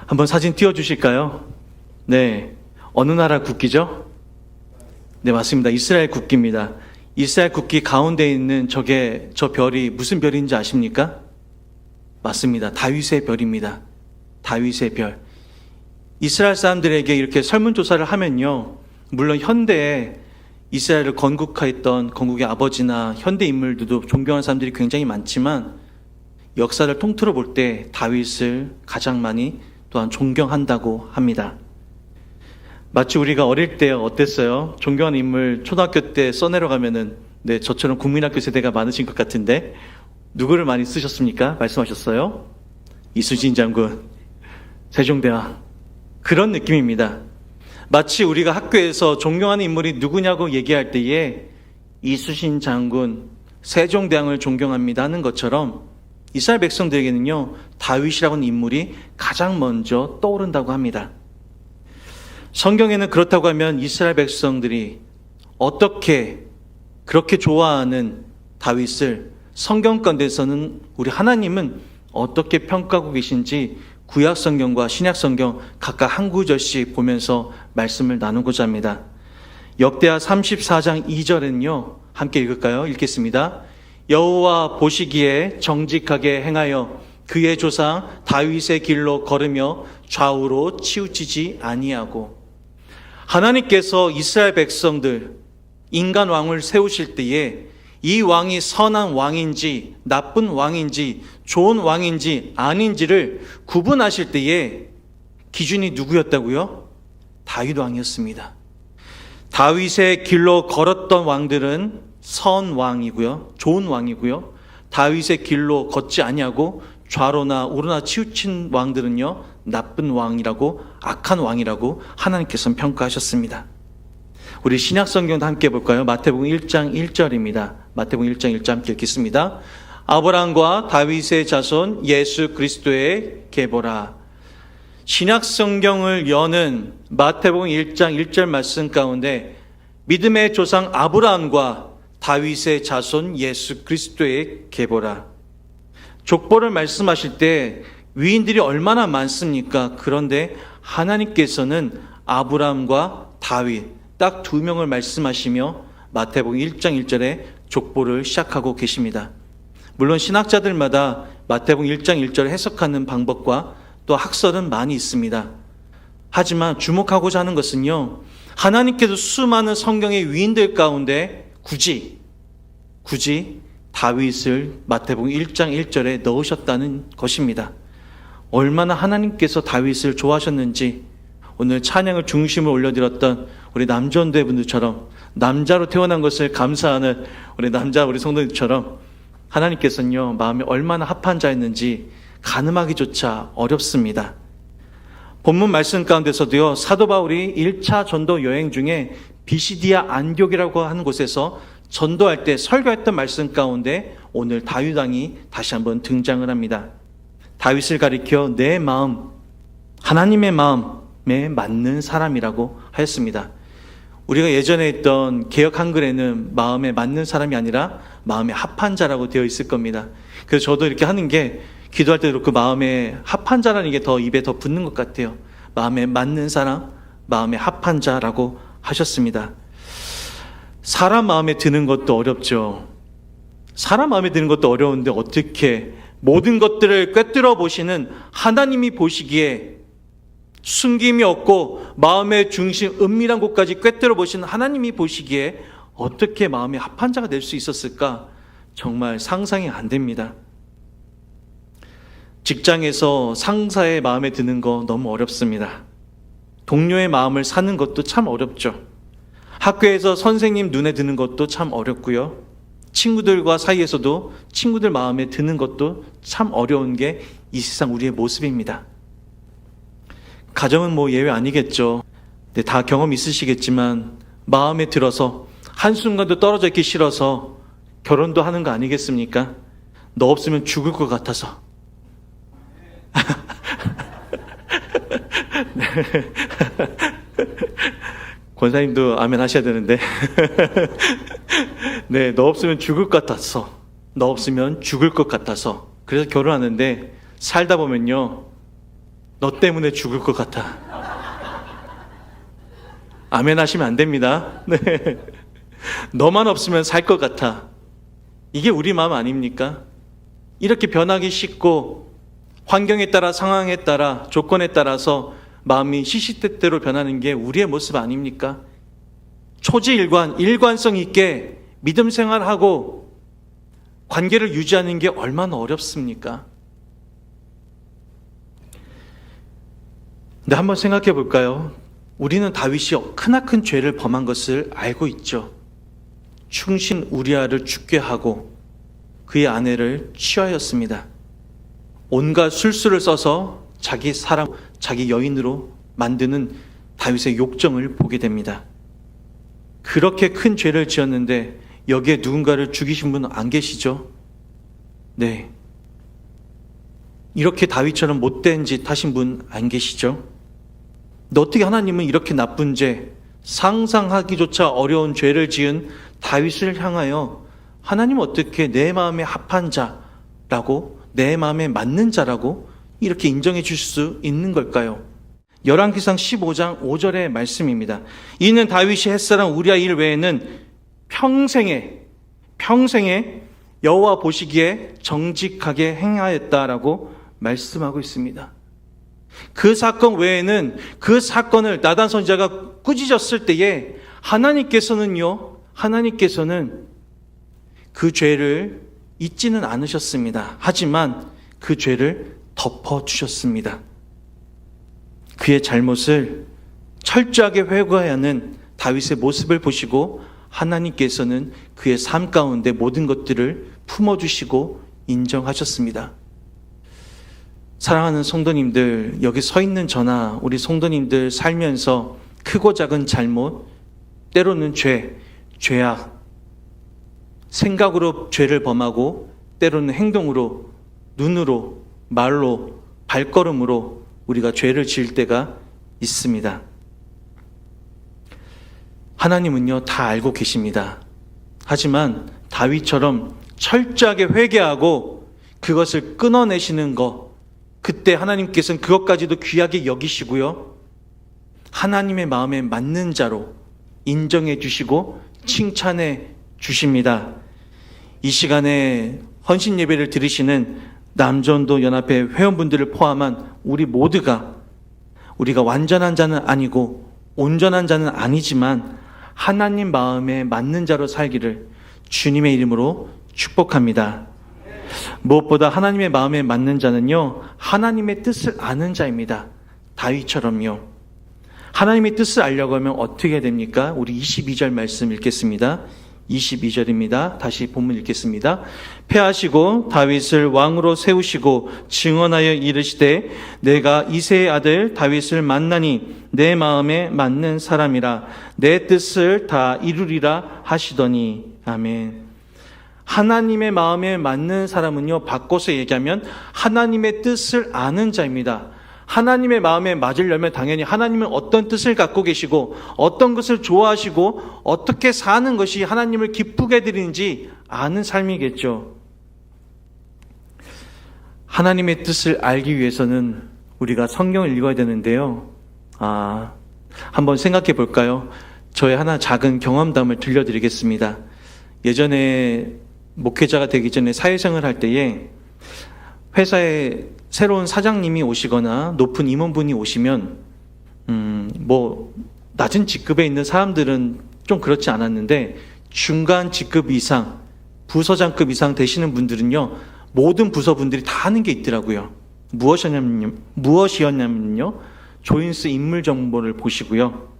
한번 사진 띄워주실까요? 네. 어느 나라 국기죠? 네, 맞습니다. 이스라엘 국기입니다. 이스라엘 국기 가운데 있는 저 별이 무슨 별인지 아십니까? 맞습니다. 다윗의 별입니다. 다윗의 별. 이스라엘 사람들에게 이렇게 설문조사를 하면요. 물론 현대에 이스라엘을 건국했던 건국의 아버지나 현대 인물들도 존경하는 사람들이 굉장히 많지만 역사를 통틀어 볼 때 다윗을 가장 많이 또한 존경한다고 합니다. 마치 우리가 어릴 때 어땠어요? 존경하는 인물 초등학교 때 써내려가면은 네, 저처럼 국민학교 세대가 많으신 것 같은데 누구를 많이 쓰셨습니까? 말씀하셨어요? 이순신 장군, 세종대왕. 그런 느낌입니다. 마치 우리가 학교에서 존경하는 인물이 누구냐고 얘기할 때에 이순신 장군, 세종대왕을 존경합니다 하는 것처럼 이스라엘 백성들에게는요, 다윗이라는 인물이 가장 먼저 떠오른다고 합니다. 성경에는 그렇다고 하면 이스라엘 백성들이 어떻게 그렇게 좋아하는 다윗을 성경 가운데서는 우리 하나님은 어떻게 평가하고 계신지 구약 성경과 신약 성경 각각 한 구절씩 보면서 말씀을 나누고자 합니다. 역대하 34장 2절은요. 함께 읽을까요? 읽겠습니다. 여호와 보시기에 정직하게 행하여 그의 조상 다윗의 길로 걸으며 좌우로 치우치지 아니하고. 하나님께서 이스라엘 백성들 인간 왕을 세우실 때에 이 왕이 선한 왕인지 나쁜 왕인지 좋은 왕인지 아닌지를 구분하실 때에 기준이 누구였다고요? 다윗 왕이었습니다. 다윗의 길로 걸었던 왕들은 선 왕이고요, 좋은 왕이고요. 다윗의 길로 걷지 아니하고 좌로나 우로나 치우친 왕들은요, 나쁜 왕이라고 악한 왕이라고 하나님께서는 평가하셨습니다. 우리 신약 성경도 함께 볼까요? 마태복음 1장 1절입니다. 마태복음 1장 1절 함께 읽겠습니다. 아브라함과 다윗의 자손 예수 그리스도의 계보라. 신약 성경을 여는 마태복음 1장 1절 말씀 가운데 믿음의 조상 아브라함과 다윗의 자손 예수 그리스도의 계보라. 족보를 말씀하실 때 위인들이 얼마나 많습니까? 그런데 하나님께서는 아브라함과 다윗 딱 두 명을 말씀하시며 마태복음 1장 1절에 족보를 시작하고 계십니다. 물론 신학자들마다 마태복음 1장 1절을 해석하는 방법과 또 학설은 많이 있습니다. 하지만 주목하고자 하는 것은요, 하나님께서 수많은 성경의 위인들 가운데 굳이 다윗을 마태복음 1장 1절에 넣으셨다는 것입니다. 얼마나 하나님께서 다윗을 좋아하셨는지 오늘 찬양을 중심으로 올려드렸던 우리 남전대분들처럼 남자로 태어난 것을 감사하는 우리 성도들처럼 하나님께서는요, 마음이 얼마나 합한 자였는지 가늠하기조차 어렵습니다. 본문 말씀 가운데서도요, 사도 바울이 1차 전도 여행 중에 비시디아 안디옥이라고 하는 곳에서 전도할 때 설교했던 말씀 가운데 오늘 다윗 왕이 다시 한번 등장을 합니다. 다윗을 가리켜 내 마음, 하나님의 마음에 맞는 사람이라고 하였습니다. 우리가 예전에 했던 개역 한글에는 마음에 맞는 사람이 아니라 마음에 합한 자라고 되어 있을 겁니다. 그래서 저도 이렇게 하는 게 기도할 때도 그렇고 마음에 합한 자라는 게 더 입에 더 붙는 것 같아요. 마음에 맞는 사람, 마음에 합한 자라고 하셨습니다. 사람 마음에 드는 것도 어렵죠. 사람 마음에 드는 것도 어려운데 어떻게 모든 것들을 꿰뚫어 보시는 하나님이 보시기에 숨김이 없고 마음의 중심 은밀한 곳까지 꿰뚫어 보시는 하나님이 보시기에 어떻게 마음에 합한 자가 될 수 있었을까? 정말 상상이 안 됩니다. 직장에서 상사의 마음에 드는 거 너무 어렵습니다. 동료의 마음을 사는 것도 참 어렵죠. 학교에서 선생님 눈에 드는 것도 참 어렵고요. 친구들과 사이에서도 친구들 마음에 드는 것도 참 어려운 게 이 세상 우리의 모습입니다. 가정은 뭐 예외 아니겠죠. 네, 다 경험 있으시겠지만 마음에 들어서 한순간도 떨어져 있기 싫어서 결혼도 하는 거 아니겠습니까? 너 없으면 죽을 것 같아서. 네. 권사님도 아멘 하셔야 되는데. 네, 너 없으면 죽을 것 같아서. 너 없으면 죽을 것 같아서. 그래서 결혼하는데 살다 보면요, 너 때문에 죽을 것 같아. 아멘 하시면 안 됩니다. 네. 너만 없으면 살 것 같아. 이게 우리 마음 아닙니까? 이렇게 변하기 쉽고 환경에 따라, 상황에 따라, 조건에 따라서 마음이 시시때때로 변하는 게 우리의 모습 아닙니까? 초지일관, 일관성 있게 믿음 생활하고 관계를 유지하는 게 얼마나 어렵습니까? 근데 한번 생각해 볼까요? 우리는 다윗이 크나큰 죄를 범한 것을 알고 있죠. 충신 우리아를 죽게 하고 그의 아내를 취하였습니다. 온갖 술수를 써서 자기 사람, 자기 여인으로 만드는 다윗의 욕정을 보게 됩니다. 그렇게 큰 죄를 지었는데 여기에 누군가를 죽이신 분은 안 계시죠? 네. 이렇게 다윗처럼 못된 짓 하신 분 안 계시죠? 근데 어떻게 하나님은 이렇게 나쁜 죄, 상상하기조차 어려운 죄를 지은 다윗을 향하여 하나님은 어떻게 내 마음에 합한 자라고, 내 마음에 맞는 자라고 이렇게 인정해 줄 수 있는 걸까요? 열왕기상 15장 5절의 말씀입니다. 이는 다윗이 햇사람 우리아 일 외에는 평생에 여호와 보시기에 정직하게 행하였다라고 말씀하고 있습니다. 그 사건 외에는, 그 사건을 나단 선지자가 꾸짖었을 때에 하나님께서는 그 죄를 잊지는 않으셨습니다. 하지만 그 죄를 덮어주셨습니다. 그의 잘못을 철저하게 회개해야 하는 다윗의 모습을 보시고 하나님께서는 그의 삶 가운데 모든 것들을 품어주시고 인정하셨습니다. 사랑하는 성도님들, 여기 서 있는 저나 우리 성도님들 살면서 크고 작은 잘못, 때로는 죄악, 생각으로 죄를 범하고 때로는 행동으로, 눈으로, 말로, 발걸음으로 우리가 죄를 지을 때가 있습니다. 하나님은요, 다 알고 계십니다. 하지만 다윗처럼 철저하게 회개하고 그것을 끊어내시는 것, 그때 하나님께서는 그것까지도 귀하게 여기시고요, 하나님의 마음에 맞는 자로 인정해 주시고 칭찬해 주십니다. 이 시간에 헌신 예배를 드리시는 남전도 연합회 회원분들을 포함한 우리 모두가, 우리가 완전한 자는 아니고 온전한 자는 아니지만 하나님 마음에 맞는 자로 살기를 주님의 이름으로 축복합니다. 무엇보다 하나님의 마음에 맞는 자는요, 하나님의 뜻을 아는 자입니다. 다윗처럼요. 하나님의 뜻을 알려고 하면 어떻게 해야 됩니까? 우리 22절 말씀 읽겠습니다. 22절입니다. 다시 본문 읽겠습니다. 패하시고 다윗을 왕으로 세우시고 증언하여 이르시되 내가 이새의 아들 다윗을 만나니 내 마음에 맞는 사람이라 내 뜻을 다 이루리라 하시더니. 아멘. 하나님의 마음에 맞는 사람은요, 바꿔서 얘기하면 하나님의 뜻을 아는 자입니다. 하나님의 마음에 맞으려면 당연히 하나님은 어떤 뜻을 갖고 계시고 어떤 것을 좋아하시고 어떻게 사는 것이 하나님을 기쁘게 드리는지 아는 삶이겠죠. 하나님의 뜻을 알기 위해서는 우리가 성경을 읽어야 되는데요. 한번 생각해 볼까요? 저의 하나 작은 경험담을 들려드리겠습니다. 예전에 목회자가 되기 전에 사회생활을 할 때에 회사에 새로운 사장님이 오시거나 높은 임원분이 오시면 낮은 직급에 있는 사람들은 좀 그렇지 않았는데 중간 직급 이상, 부서장급 이상 되시는 분들은요, 모든 부서분들이 다 하는 게 있더라고요. 무엇이었냐면요, 조인스 인물 정보를 보시고요,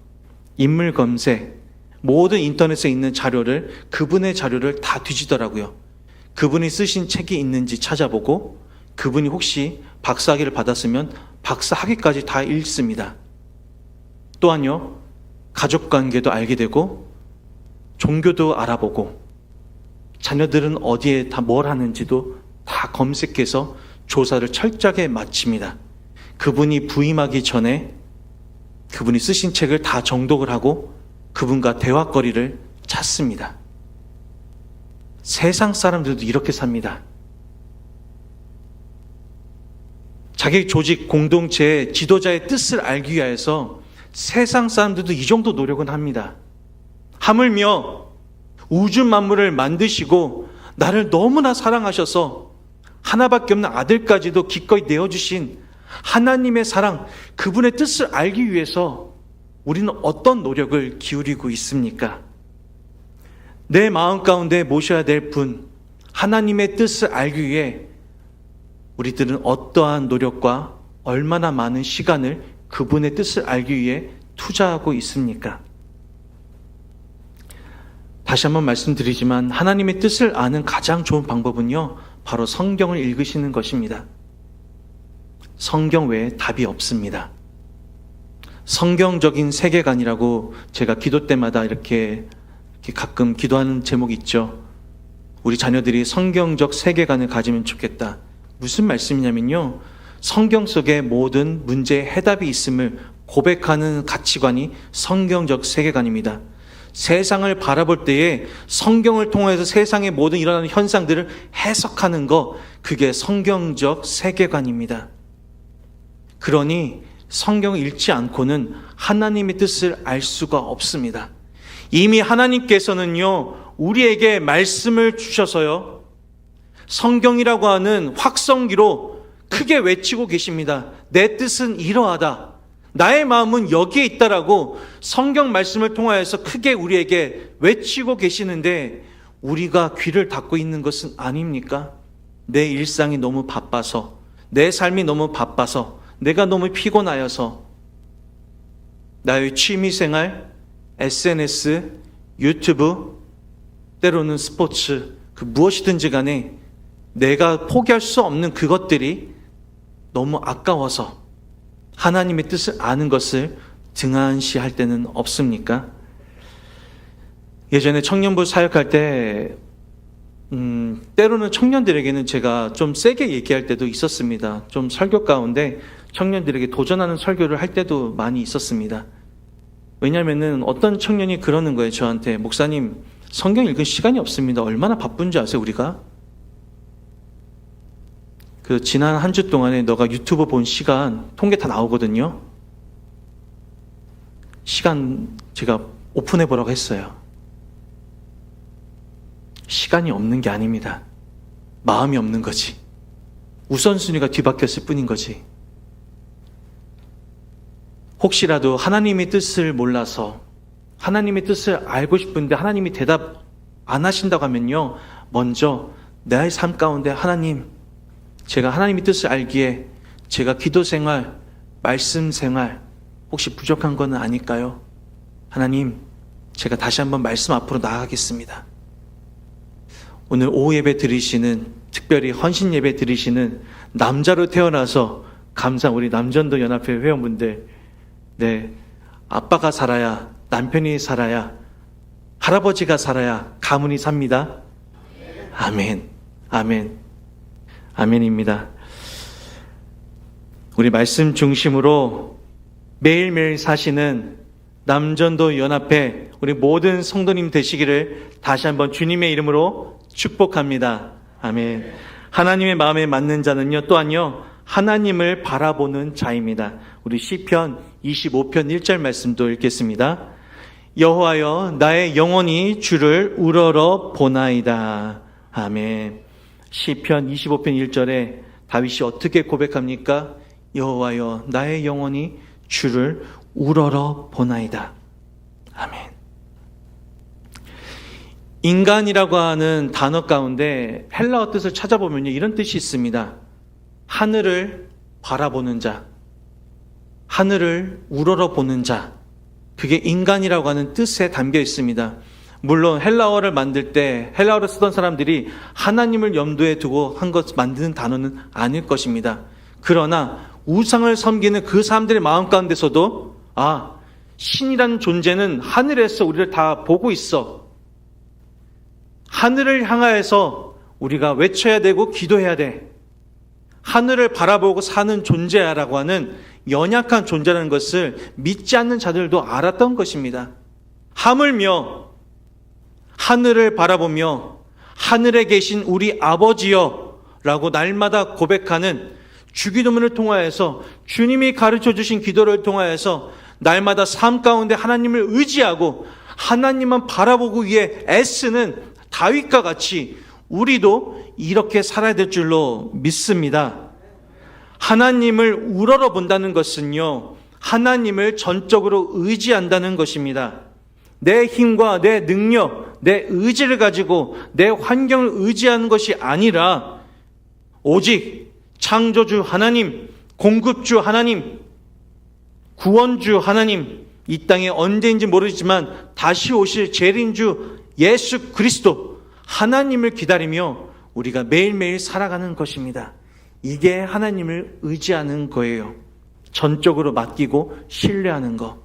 인물 검색, 모든 인터넷에 있는 자료를, 그분의 자료를 다 뒤지더라고요. 그분이 쓰신 책이 있는지 찾아보고 그분이 혹시 박사학위를 받았으면 박사학위까지 다 읽습니다. 또한요, 가족관계도 알게 되고 종교도 알아보고 자녀들은 어디에 다 뭘 하는지도 다 검색해서 조사를 철저하게 마칩니다. 그분이 부임하기 전에 그분이 쓰신 책을 다 정독을 하고 그분과 대화거리를 찾습니다. 세상 사람들도 이렇게 삽니다. 자기 조직, 공동체의 지도자의 뜻을 알기 위해서 세상 사람들도 이 정도 노력은 합니다. 하물며 우주 만물을 만드시고 나를 너무나 사랑하셔서 하나밖에 없는 아들까지도 기꺼이 내어주신 하나님의 사랑, 그분의 뜻을 알기 위해서 우리는 어떤 노력을 기울이고 있습니까? 내 마음 가운데 모셔야 될 분, 하나님의 뜻을 알기 위해 우리들은 어떠한 노력과 얼마나 많은 시간을 그분의 뜻을 알기 위해 투자하고 있습니까? 다시 한번 말씀드리지만 하나님의 뜻을 아는 가장 좋은 방법은요, 바로 성경을 읽으시는 것입니다. 성경 외에 답이 없습니다. 성경적인 세계관이라고 제가 기도 때마다 이렇게 가끔 기도하는 제목이 있죠. 우리 자녀들이 성경적 세계관을 가지면 좋겠다. 무슨 말씀이냐면요, 성경 속에 모든 문제의 해답이 있음을 고백하는 가치관이 성경적 세계관입니다. 세상을 바라볼 때에 성경을 통해서 세상의 모든 일어나는 현상들을 해석하는 것, 그게 성경적 세계관입니다. 그러니 성경을 읽지 않고는 하나님의 뜻을 알 수가 없습니다. 이미 하나님께서는요, 우리에게 말씀을 주셔서요, 성경이라고 하는 확성기로 크게 외치고 계십니다. 내 뜻은 이러하다. 나의 마음은 여기에 있다라고 성경 말씀을 통하여서 크게 우리에게 외치고 계시는데, 우리가 귀를 닫고 있는 것은 아닙니까? 내 일상이 너무 바빠서, 내 삶이 너무 바빠서, 내가 너무 피곤하여서, 나의 취미생활, SNS, 유튜브, 때로는 스포츠, 그 무엇이든지 간에 내가 포기할 수 없는 그것들이 너무 아까워서 하나님의 뜻을 아는 것을 등한시할 때는 없습니까? 예전에 청년부 사역할 때 때로는 청년들에게는 제가 좀 세게 얘기할 때도 있었습니다. 좀 설교 가운데 청년들에게 도전하는 설교를 할 때도 많이 있었습니다. 왜냐하면은 어떤 청년이 그러는 거예요, 저한테. 목사님, 성경 읽을 시간이 없습니다. 얼마나 바쁜지 아세요, 우리가? 그 지난 한 주 동안에 너가 유튜브 본 시간 통계 다 나오거든요. 시간 제가 오픈해 보라고 했어요. 시간이 없는 게 아닙니다. 마음이 없는 거지. 우선순위가 뒤바뀌었을 뿐인 거지. 혹시라도 하나님의 뜻을 몰라서 하나님의 뜻을 알고 싶은데 하나님이 대답 안 하신다고 하면요, 먼저 내 삶 가운데 하나님, 제가 하나님의 뜻을 알기에 제가 기도 생활, 말씀 생활 혹시 부족한 건 아닐까요? 하나님, 제가 다시 한번 말씀 앞으로 나아가겠습니다. 오늘 오후 예배 드리시는, 특별히 헌신 예배 드리시는 남자로 태어나서 감사한 우리 남전도 연합회 회원분들, 네, 아빠가 살아야, 남편이 살아야, 할아버지가 살아야 가문이 삽니다. 아멘, 아멘, 아멘입니다. 우리 말씀 중심으로 매일매일 사시는 남전도 연합회 우리 모든 성도님 되시기를 다시 한번 주님의 이름으로 축복합니다. 아멘. 하나님의 마음에 맞는 자는요, 또한요, 하나님을 바라보는 자입니다. 우리 시편 25편 1절 말씀도 읽겠습니다. 여호와여, 나의 영혼이 주를 우러러 보나이다. 아멘. 시편 25편 1절에 다윗이 어떻게 고백합니까? 여호와여, 나의 영혼이 주를 우러러 보나이다. 아멘. 인간이라고 하는 단어 가운데 헬라어 뜻을 찾아보면 이런 뜻이 있습니다. 하늘을 바라보는 자, 하늘을 우러러 보는 자, 그게 인간이라고 하는 뜻에 담겨 있습니다. 물론 헬라어를 만들 때 헬라어를 쓰던 사람들이 하나님을 염두에 두고 한 것 만드는 단어는 아닐 것입니다. 그러나 우상을 섬기는 그 사람들의 마음 가운데서도 신이라는 존재는 하늘에서 우리를 다 보고 있어. 하늘을 향하여서 우리가 외쳐야 되고 기도해야 돼. 하늘을 바라보고 사는 존재야라고 하는 연약한 존재라는 것을 믿지 않는 자들도 알았던 것입니다. 하물며 하늘을 바라보며 하늘에 계신 우리 아버지여 라고 날마다 고백하는 주기도문을 통하여서 주님이 가르쳐 주신 기도를 통하여서 날마다 삶 가운데 하나님을 의지하고 하나님만 바라보고 위해 애쓰는 다윗과 같이 우리도 이렇게 살아야 될 줄로 믿습니다. 하나님을 우러러 본다는 것은요, 하나님을 전적으로 의지한다는 것입니다. 내 힘과 내 능력, 내 의지를 가지고 내 환경을 의지하는 것이 아니라 오직 창조주 하나님, 공급주 하나님, 구원주 하나님, 이 땅에 언제인지 모르지만 다시 오실 재림주 예수 그리스도 하나님을 기다리며 우리가 매일매일 살아가는 것입니다. 이게 하나님을 의지하는 거예요. 전적으로 맡기고 신뢰하는 것.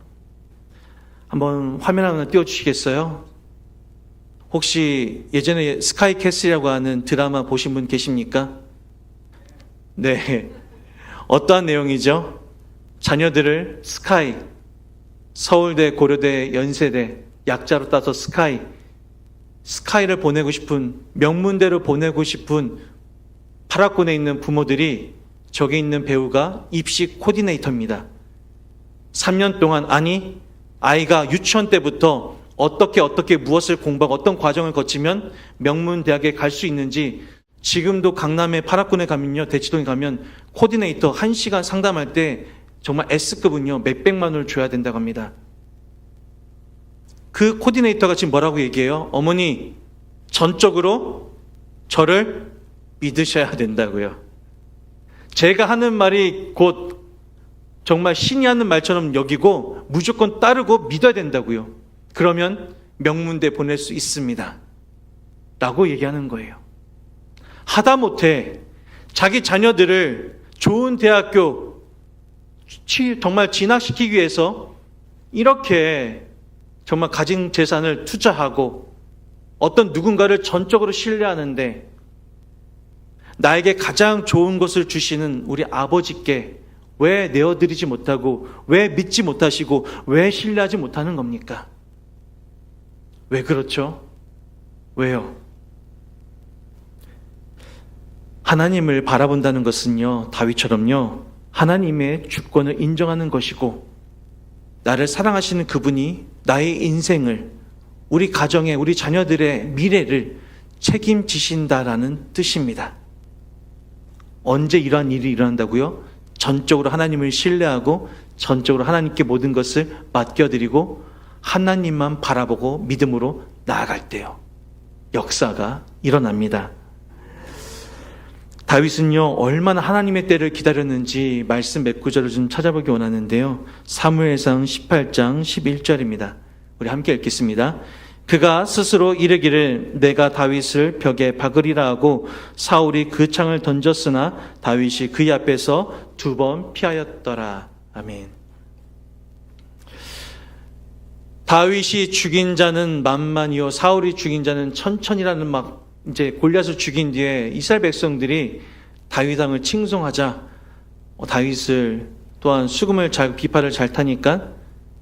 한번 화면 하나 띄워주시겠어요? 혹시 예전에 스카이 캐슬이라고 하는 드라마 보신 분 계십니까? 네. 어떠한 내용이죠? 자녀들을 스카이, 서울대, 고려대, 연세대, 약자로 따서 스카이를 보내고 싶은, 명문대로 보내고 싶은 파락군에 있는 부모들이 저기 있는 배우가 입시 코디네이터입니다. 3년 동안, 아니, 아이가 유치원 때부터 어떻게 무엇을 공부하고 어떤 과정을 거치면 명문대학에 갈 수 있는지, 지금도 강남의 파락군에 가면요, 대치동에 가면 코디네이터 1시간 상담할 때 정말 S급은요 몇백만 원을 줘야 된다고 합니다. 그 코디네이터가 지금 뭐라고 얘기해요? 어머니, 전적으로 저를 믿으셔야 된다고요. 제가 하는 말이 곧 정말 신이 하는 말처럼 여기고 무조건 따르고 믿어야 된다고요. 그러면 명문대 보낼 수 있습니다 라고 얘기하는 거예요. 하다못해 자기 자녀들을 좋은 대학교 정말 진학시키기 위해서 이렇게 정말 가진 재산을 투자하고 어떤 누군가를 전적으로 신뢰하는데, 나에게 가장 좋은 것을 주시는 우리 아버지께 왜 내어드리지 못하고, 왜 믿지 못하시고, 왜 신뢰하지 못하는 겁니까? 왜 그렇죠? 왜요? 하나님을 바라본다는 것은요, 다윗처럼요, 하나님의 주권을 인정하는 것이고, 나를 사랑하시는 그분이 나의 인생을, 우리 가정의, 우리 자녀들의 미래를 책임지신다라는 뜻입니다. 언제 이러한 일이 일어난다고요? 전적으로 하나님을 신뢰하고 전적으로 하나님께 모든 것을 맡겨드리고 하나님만 바라보고 믿음으로 나아갈 때요, 역사가 일어납니다. 다윗은요, 얼마나 하나님의 때를 기다렸는지 말씀 몇 구절을 좀 찾아보기 원하는데요. 사무엘상 18장 11절입니다. 우리 함께 읽겠습니다. 그가 스스로 이르기를 내가 다윗을 벽에 박으리라 하고 사울이 그 창을 던졌으나 다윗이 그의 앞에서 2번 피하였더라. 아멘. 다윗이 죽인 자는 만만이요 사울이 죽인 자는 천천이라는 막 이제 골리앗을 죽인 뒤에 이스라엘 백성들이 다윗 왕을 칭송하자 다윗을 또한 수금을 잘 비파를 잘 타니까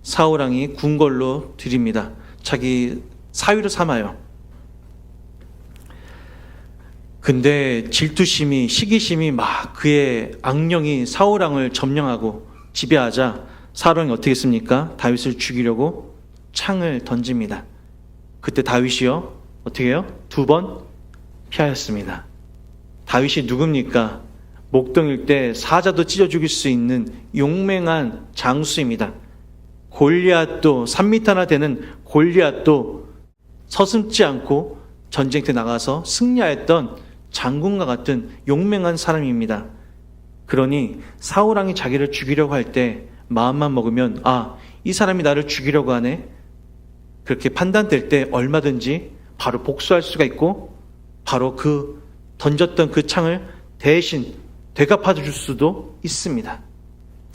사울 왕이 궁궐로 들입니다. 자기 사위로 삼아요. 근데 질투심이, 시기심이 막 그의 악령이 사울 왕을 점령하고 지배하자 사울 왕이 어떻게 했습니까? 다윗을 죽이려고 창을 던집니다. 그때 다윗이요 어떻게 해요? 2번 피하였습니다. 다윗이 누굽니까? 목동일 때 사자도 찢어 죽일 수 있는 용맹한 장수입니다. 골리앗도 3m나 되는 골리앗도 서슴지 않고 전쟁터에 나가서 승리하였던 장군과 같은 용맹한 사람입니다. 그러니 사울 왕이 자기를 죽이려고 할 때 마음만 먹으면 이 사람이 나를 죽이려고 하네, 그렇게 판단될 때 얼마든지 바로 복수할 수가 있고 바로 그 던졌던 그 창을 대신 되갚아 줄 수도 있습니다.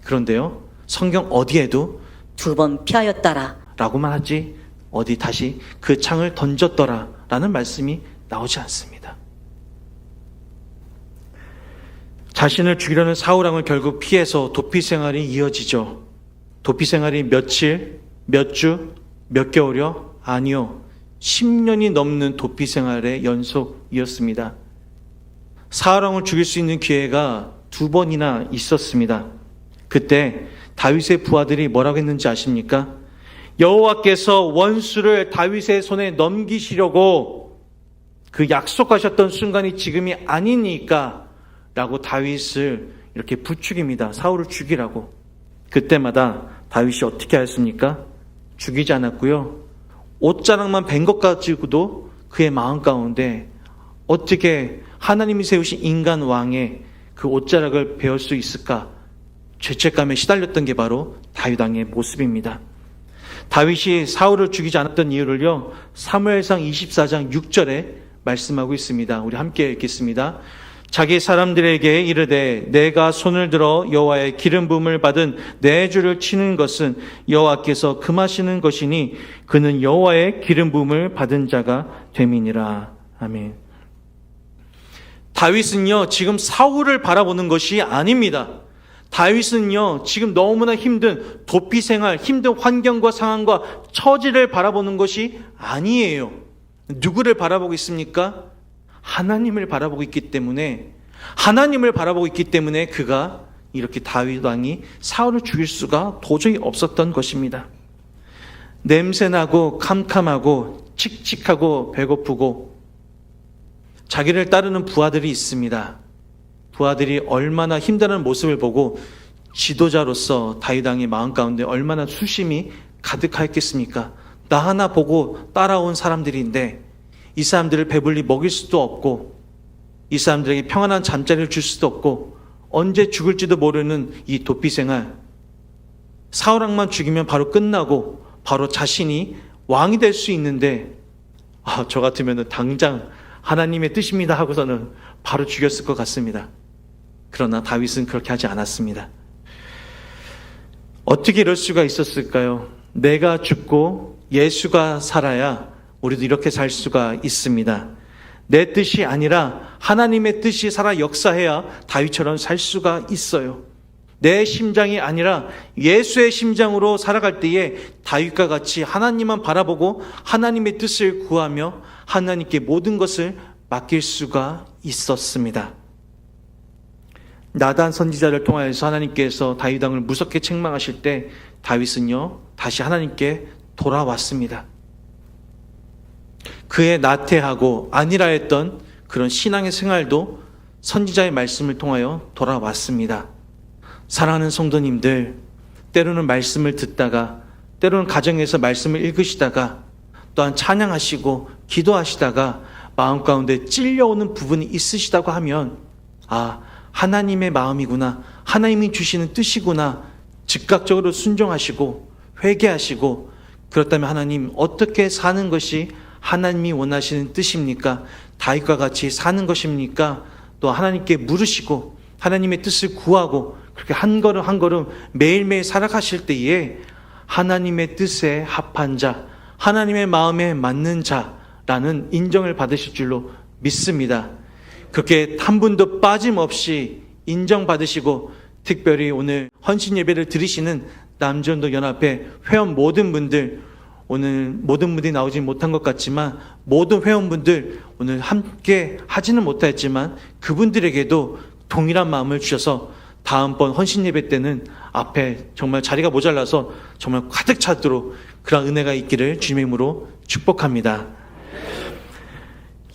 그런데요, 성경 어디에도 2번 피하였더라 라고만 하지 어디 다시 그 창을 던졌더라 라는 말씀이 나오지 않습니다. 자신을 죽이려는 사울 왕을 결국 피해서 도피 생활이 이어지죠. 도피 생활이 며칠, 몇 주, 몇 개월이요? 아니요. 10년이 넘는 도피 생활의 연속이었습니다. 사울 왕을 죽일 수 있는 기회가 2번이나 있었습니다. 그때 다윗의 부하들이 뭐라고 했는지 아십니까? 여호와께서 원수를 다윗의 손에 넘기시려고 그 약속하셨던 순간이 지금이 아니니까 라고 다윗을 이렇게 부추깁니다. 사울을 죽이라고. 그때마다 다윗이 어떻게 하였습니까? 죽이지 않았고요. 옷자락만 벤 것 가지고도 그의 마음 가운데 어떻게 하나님이 세우신 인간 왕의 그 옷자락을 베을 수 있을까? 죄책감에 시달렸던 게 바로 다윗 왕의 모습입니다. 다윗이 사울을 죽이지 않았던 이유를요, 사무엘상 24장 6절에 말씀하고 있습니다. 우리 함께 읽겠습니다. 자기 사람들에게 이르되 내가 손을 들어 여호와의 기름 부음을 받은 내 주를 치는 것은 여호와께서 금하시는 것이니 그는 여호와의 기름 부음을 받은 자가 됨이니라. 아멘. 다윗은요, 지금 사울을 바라보는 것이 아닙니다. 다윗은요, 지금 너무나 힘든 도피 생활, 힘든 환경과 상황과 처지를 바라보는 것이 아니에요. 누구를 바라보고 있습니까? 하나님을 바라보고 있기 때문에, 그가 이렇게 다윗 왕이 사울을 죽일 수가 도저히 없었던 것입니다. 냄새나고 캄캄하고 칙칙하고 배고프고 자기를 따르는 부하들이 있습니다. 부하들이 얼마나 힘든 모습을 보고 지도자로서 다윗 왕의 마음 가운데 얼마나 수심이 가득하였겠습니까? 나 하나 보고 따라온 사람들인데 이 사람들을 배불리 먹일 수도 없고 이 사람들에게 평안한 잠자리를 줄 수도 없고 언제 죽을지도 모르는 이 도피 생활, 사울 왕만 죽이면 바로 끝나고 바로 자신이 왕이 될 수 있는데 저 같으면 당장 하나님의 뜻입니다 하고서는 바로 죽였을 것 같습니다. 그러나 다윗은 그렇게 하지 않았습니다. 어떻게 이럴 수가 있었을까요? 내가 죽고 예수가 살아야 우리도 이렇게 살 수가 있습니다. 내 뜻이 아니라 하나님의 뜻이 살아 역사해야 다윗처럼 살 수가 있어요. 내 심장이 아니라 예수의 심장으로 살아갈 때에 다윗과 같이 하나님만 바라보고 하나님의 뜻을 구하며 하나님께 모든 것을 맡길 수가 있었습니다. 나단 선지자를 통하여서 하나님께서 다윗 왕을 무섭게 책망하실 때 다윗은요, 다시 하나님께 돌아왔습니다. 그의 나태하고 안일하 했던 그런 신앙의 생활도 선지자의 말씀을 통하여 돌아왔습니다. 사랑하는 성도님들, 때로는 말씀을 듣다가, 때로는 가정에서 말씀을 읽으시다가, 또한 찬양하시고 기도하시다가 마음 가운데 찔려오는 부분이 있으시다고 하면 하나님의 마음이구나, 하나님이 주시는 뜻이구나, 즉각적으로 순종하시고 회개하시고, 그렇다면 하나님 어떻게 사는 것이 하나님이 원하시는 뜻입니까? 다윗과 같이 사는 것입니까? 또 하나님께 물으시고 하나님의 뜻을 구하고 그렇게 한 걸음 한 걸음 매일매일 살아가실 때에 하나님의 뜻에 합한 자, 하나님의 마음에 맞는 자라는 인정을 받으실 줄로 믿습니다. 그렇게 한 분도 빠짐없이 인정받으시고, 특별히 오늘 헌신 예배를 드리시는 남전도 연합회 회원 모든 분들, 오늘 모든 분들이 나오지 못한 것 같지만 모든 회원분들 오늘 함께 하지는 못했지만 그분들에게도 동일한 마음을 주셔서 다음번 헌신 예배 때는 앞에 정말 자리가 모자라서 정말 가득 차도록 그런 은혜가 있기를 주님의 이름으로 축복합니다.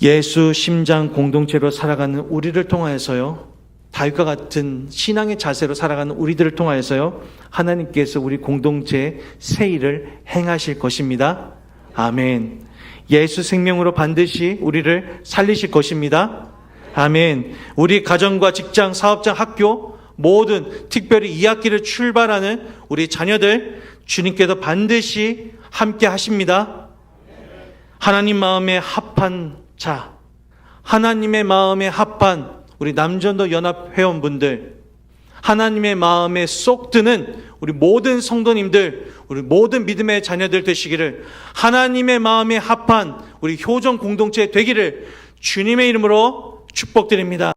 예수 심장 공동체로 살아가는 우리를 통하여서요, 다윗과 같은 신앙의 자세로 살아가는 우리들을 통하여서요, 하나님께서 우리 공동체에 새 일을 행하실 것입니다. 아멘. 예수 생명으로 반드시 우리를 살리실 것입니다. 아멘. 우리 가정과 직장, 사업장, 학교 모든, 특별히 2학기를 출발하는 우리 자녀들 주님께서 반드시 함께 하십니다. 하나님 마음에 합한 자, 하나님의 마음에 합한 우리 남전도 연합 회원분들, 하나님의 마음에 쏙 드는 우리 모든 성도님들, 우리 모든 믿음의 자녀들 되시기를, 하나님의 마음에 합한 우리 효정 공동체 되기를 주님의 이름으로 축복드립니다.